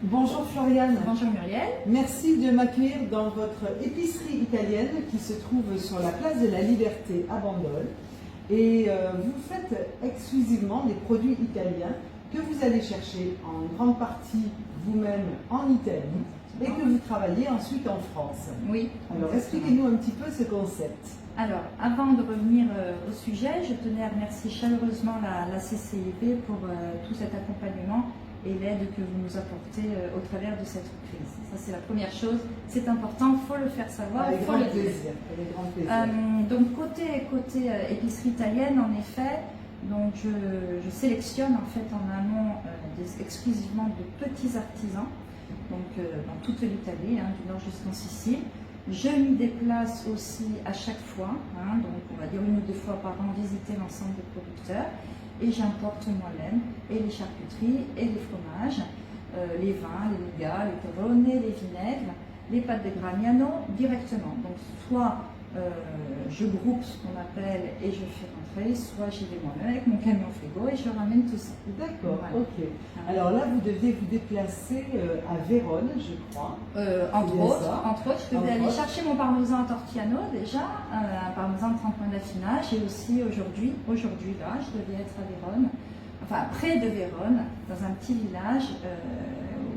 Bonjour Floriane. Bonjour Muriel. Merci de m'accueillir dans votre épicerie italienne qui se trouve sur la place de la Liberté à Bandol. Et vous faites exclusivement des produits italiens que vous allez chercher en grande partie vous-même en Italie et que vous travaillez ensuite en France. Oui. Alors expliquez-nous un petit peu ce concept. Alors, avant de revenir au sujet, je tenais à remercier chaleureusement la CCIB pour tout cet accompagnement et l'aide que vous nous apportez au travers de cette crise. Ça, c'est la première chose. C'est important, il faut le faire savoir. Avec grand plaisir. Avec grand plaisir. Donc, côté épicerie italienne, en effet, donc je sélectionne en fait en amont exclusivement de petits artisans, donc dans toute l'Italie, du nord jusqu'en Sicile. Je m'y déplace aussi à chaque fois, donc on va dire 1 ou 2 fois par an, visiter l'ensemble des producteurs. Et j'importe moi-même et les charcuteries et les fromages, les vins, les ligas, les torrone, les vinaigres, les pâtes de Graniano directement. Donc soit je groupe ce qu'on appelle et je fais rentrer, soit j'y vais moi-même avec mon camion frigo et je ramène tout ça. D'accord, voilà. Ok. Alors là, vous deviez vous déplacer à Vérone, je crois. Entre autres, je devais aller chercher mon parmesan Tortiano déjà, un parmesan de 30 points d'affinage, et aussi aujourd'hui là, je devais être à Vérone, enfin près de Vérone, dans un petit village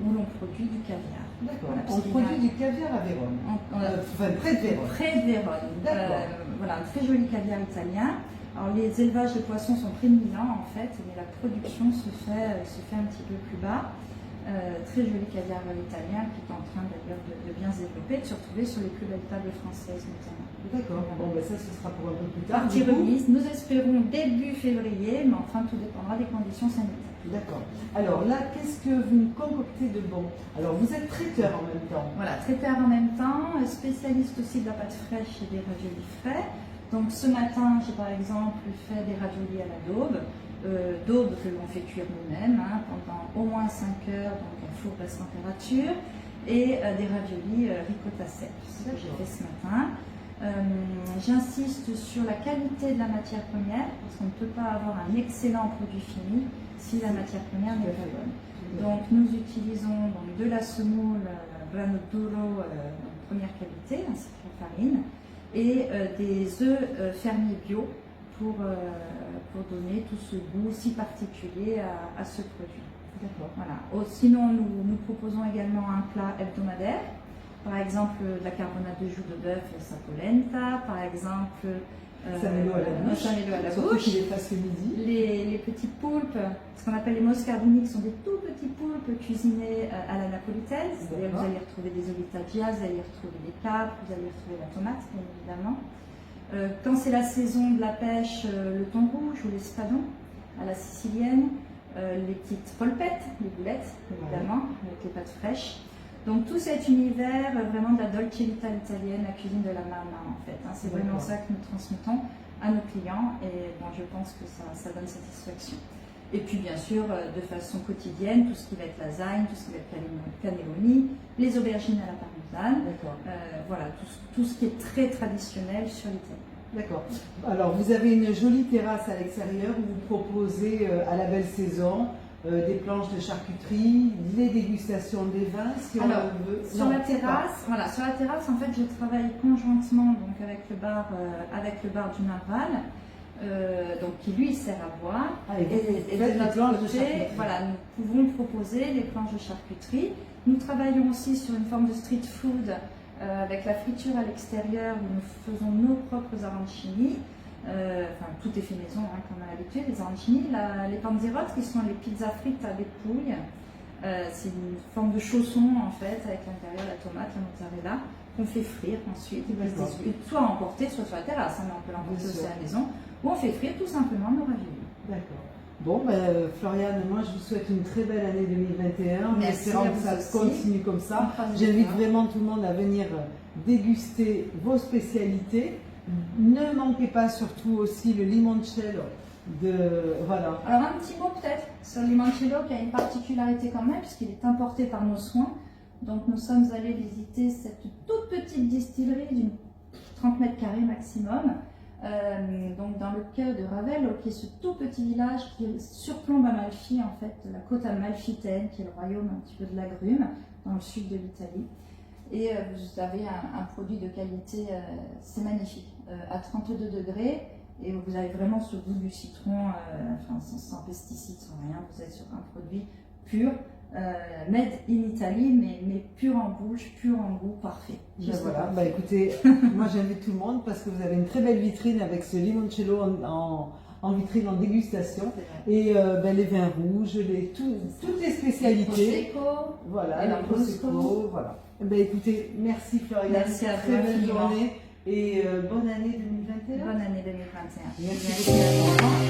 où l'on produit du caviar. D'accord, on produit du caviar à Vérone, enfin près de Vérone. Près de Vérone, voilà, un très joli caviar italien. Alors les élevages de poissons sont près de Milan en fait, mais la production se fait un petit peu plus bas. Très joli caviar italien qui est en train d'ailleurs de bien se développer, de se retrouver sur les plus belles tables françaises notamment. D'accord, bon ben ça ce sera pour un peu plus tard. Partie remise, nous espérons début février, mais enfin tout dépendra des conditions sanitaires. D'accord. Alors là, qu'est-ce que vous concoctez de bon? Alors vous êtes traiteur en même temps. Voilà, traiteur en même temps, spécialiste aussi de la pâte fraîche et des raviolis frais. Donc ce matin, j'ai par exemple fait des raviolis à la daube. Daube que l'on fait cuire nous-mêmes pendant au moins 5 heures, donc à four basse température, et des raviolis ricotta sec. C'est ça que j'ai fait ce matin. J'insiste sur la qualité de la matière première, parce qu'on ne peut pas avoir un excellent produit fini si la matière première n'est pas bonne. Donc nous utilisons donc, de la semoule grano duro première qualité, ainsi que la farine, et des œufs fermiers bio pour donner tout ce goût si particulier à ce produit. Voilà. Sinon, nous proposons également un plat hebdomadaire, par exemple la carbonade de joues de bœuf sa polenta, par exemple Samello à la bouche, les petits poulpes, ce qu'on appelle les moscardini, qui sont des tout petits poulpes cuisinés à la napolitaine. C'est-à-dire vous allez retrouver des olives taggias, vous allez retrouver des capres, vous allez retrouver la tomate, bien évidemment. Quand c'est la saison de la pêche, le thon rouge ou l'espadon à la sicilienne, les petites polpettes, les boulettes évidemment, avec les pâtes fraîches. Donc tout cet univers vraiment de la dolce vita italienne, la cuisine de la mamma en fait. C'est vraiment ça que nous transmettons à nos clients et bon, je pense que ça donne satisfaction. Et puis bien sûr, de façon quotidienne, tout ce qui va être lasagne, tout ce qui va être cannelloni, les aubergines à la parmesane, voilà, tout ce qui est très traditionnel sur l'Italie. D'accord. Alors vous avez une jolie terrasse à l'extérieur où vous proposez à la belle saison des planches de charcuterie, les dégustations des vins, si on veut. Sur la terrasse, en fait, je travaille conjointement donc avec le bar du Narval. donc qui lui sert à boire. Ah, et Et faites de des notre planches de côté, charcuterie. voilà, nous pouvons proposer les planches de charcuterie. Nous travaillons aussi sur une forme de street food avec la friture à l'extérieur où nous faisons nos propres arancini. Enfin, tout est fait maison, hein, comme à l'habitude, les arancini. Les panzerottes qui sont les pizzas frites à dépouille. C'est une forme de chausson en fait, avec à l'intérieur la tomate, la mozzarella, qu'on fait frire ensuite, soit emporter, soit sur la terrasse, hein, mais on peut l'emporter aussi à la maison, ou on fait frire tout simplement nos raviolis. D'accord. Bon, ben, Floriane, moi je vous souhaite une très belle année 2021, en Merci espérant à que vous ça aussi. continue comme ça. On croise les J'invite doigts. vraiment tout le monde à venir déguster vos spécialités. Ne manquez pas surtout aussi le limoncello voilà. Alors un petit mot peut-être sur le limoncello qui a une particularité quand même, puisqu'il est importé par nos soins. Donc nous sommes allés visiter cette toute petite distillerie d'une 30 mètres carrés maximum. Donc dans le cœur de Ravello, qui est ce tout petit village qui surplombe Amalfi, en fait, la côte amalfitaine, qui est le royaume un petit peu de l'agrume, dans le sud de l'Italie. Et vous avez un produit de qualité, c'est magnifique, à 32 degrés, et vous avez vraiment ce goût du citron, enfin, sans pesticides, sans rien, vous êtes sur un produit pur, made in Italy, mais pur en bouche, pur en goût, parfait. Ben voilà, bah écoutez, moi j'invite tout le monde parce que vous avez une très belle vitrine avec ce limoncello en vitrine, en dégustation. Et ben, les vins rouges, toutes les spécialités. Prosecco, Voilà, et le Lambrusco. Prosecco, voilà. Ben écoutez, merci Floriane, Merci à très vous belle infiniment. journée et bonne année 2021. Bonne année 2021. Merci à vous.